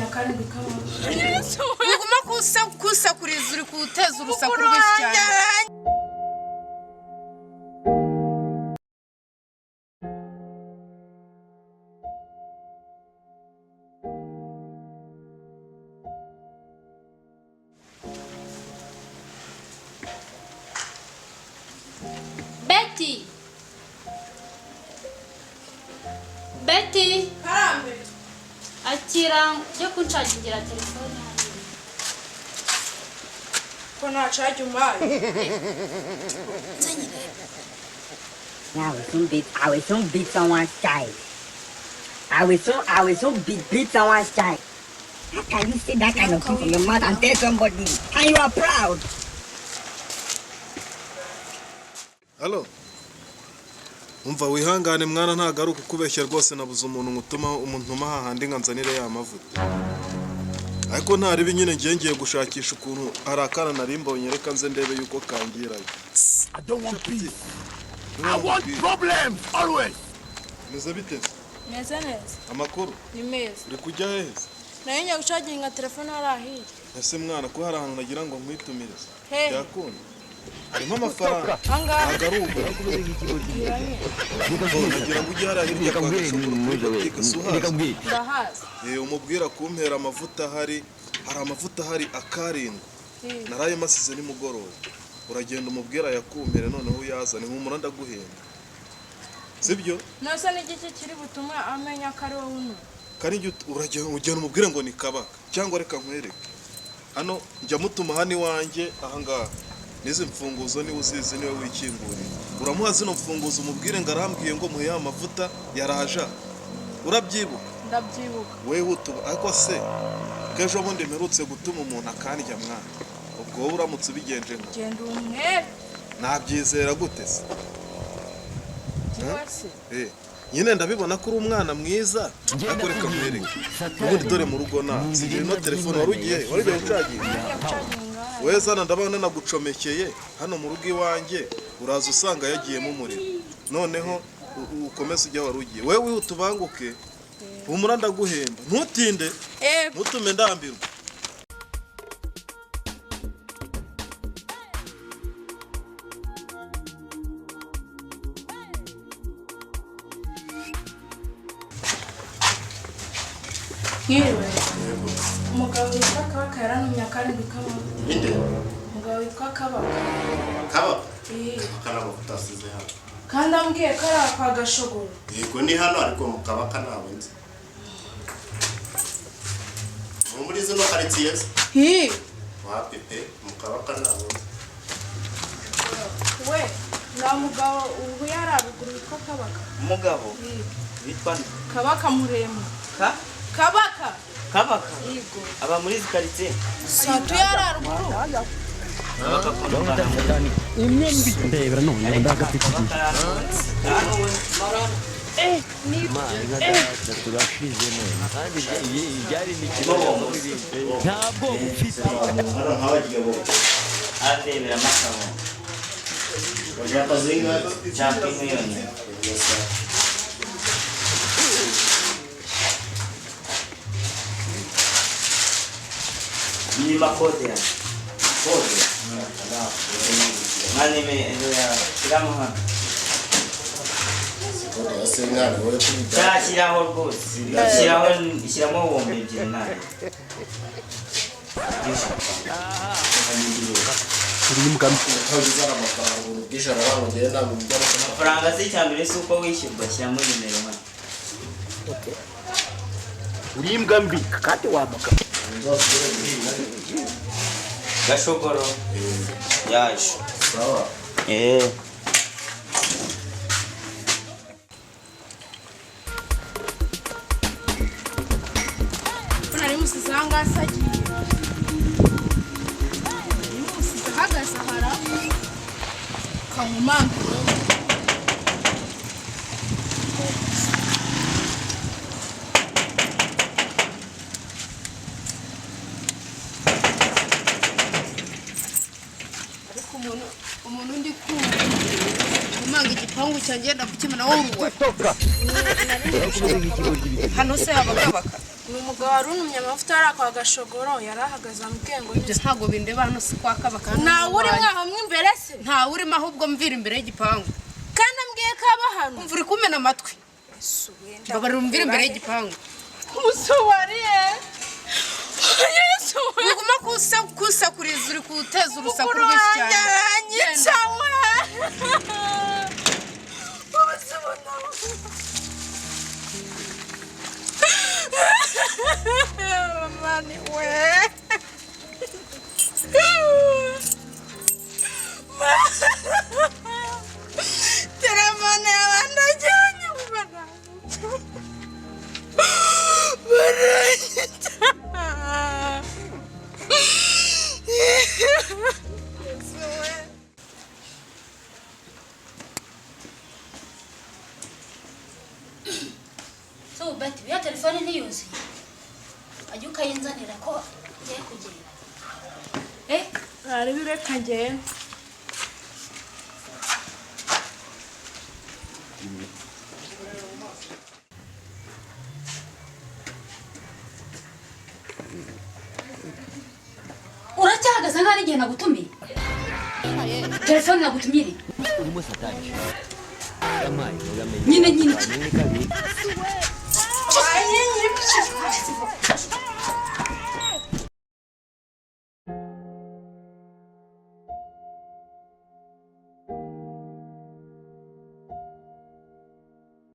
nyakari bikama uguma kusa kuriza uri kuteza urusaku rw'ishyamba Betty Karambe akira yo kuncagingira telefone hano ko na charge umbaye I will soon beat someone's child. I will soon beat someone's child. How can you say that kind of thing from your mouth and tell somebody and you are proud? Hello. Umva wihangane mwana ntagaruka kubeshya rwose nabuze umuntu ngutuma umuntu mahahandi nganzanire ya mavuta. Ariko ntari binyine ngiye gushakisha ukuntu arakana narimbonye reka nze ndebe yuko kangirayo. I don't want peace. I want problems always. Neza bite? neza Amakuru? Ni meza. Uri kujya hehe? Nayo gucaginga telefone arahiye. Ese mwana ko hari ahantu nagira ngo nkwitumirize. Hey. Yakunda. Harimo amafaranga. Angahe? Agaruka. Nagira ngo ujye hariya hirya kwa Gashobora. Ndahazi. Umubwira kumpera amavuta hari amavuta hari akarindwi. Naraye masize ni mugoroba. Uragenda umubwira yakumpere noneho uyazane nk'umura ndaguhenda. Sibyo? Nose ni gike kiri butumwa amenya kare wowe. Kari uragenda umubwira ngo ni kabaka cyangwa reka nkwereke. Hano njya mutuma hani wanje ahangaha. Nize mfunguzo ni uzizi niwe wikingurira. Uramuha zino mfunguzo umubwire ngo arambwiye ngo muhe amavuta yaraja. Urabyibuka? Ndabyibuka. Wewe utuba ariko se kejo bundi mperutse gutuma umuntu akandya mwana. Ubwo wowe uramutse ubigenje ngo genda umwe. Nabyizera gute se? Wase. Nyine ndabibona ko uri umwana mwiza ariko reka nkwereke. Ubundi dore mu rugo na sigiye no telefone warugiye gucaginga. Weza ndabana nagucomekeye hano mu rugo iwanjye uraza usanga yagiyemo umuriro. Noneho ukomeze ujya warugiye. Wewe wihutubanguke. Umura ndaguhemba. Ntutinde. Ntutume ndambirwa. Yewe. Umugabo witwa Kabaka yaranumye kandi bikama. Inde? Umugabo witwa Kabaka. Kabaka? Kanabo kutasize hano. Kandi ambwiye ko ari kwa Gashogoro. Yego ni hano ariko mu Kabaka nawe nzi. Muri zino quartier. Wapi pe mu Kabaka nawe. We, na mugabo ubu yarabuguru witwa Kabaka. Umugabo? Witwa Kabaka Murembo. Kabaka. Kabaka? Yego. Aba muri quartier. Satu yararuguru. Kabaka kono Imyembi. Ndebera none ndagafite. Turashize none. Kandi yari nikiro muri ntabwo ufite. Hano hawagiye bo. Atebera makamo. Wajapa zinga Champi milioni. Ni makode ya. Kode. Mani me ya kiramo hano. kode yasenga ni wowe kubita. Cyashyiraho rwose. Ishyiramo wombe ebyiri nayo. Uri mugambi. Ntawizana amafaranga ubwisha abantu genda mu byaro. Amafaranga se cyambere se uko wishyurwa shyiramo nimero hano. Uri mugambi kandi wamuka. Gashogoro. Yaje. Sawa. Nari musizanga asagiye. Musiza hagasahara. Kamumanga. Umuntu ndi kumanga igipangu cyanjye ndakukimena wowe uruwe. Hano se abagabaka. ni umugabo wari unumye amavuta yari kwa gashogoro yari ahagaze amubwiye ngo ibyo ntabwo bindeba hano si kwa kaba kandi ntawe uri mwaho mw'imbere se ntawe urimo ahubwo mvira imbere y'igipangu kandi ambwiye ko aba hano umva uri kumena amatwi mbabarira umvira imbere y'igipangu umusubariye uguma kusakuriza uri kuteza urusaku rwinshi cyane yanyicawe mani we telefone y'abandi ajyanye ubona baranyita So bati ya telefone ntiyuzuye ajya ukayinzanira ko ngiye kugenda ari bireka ngenda uracyahagaze nk'aho ari igihe nagutumiye telefone nagutumye iri nyine iki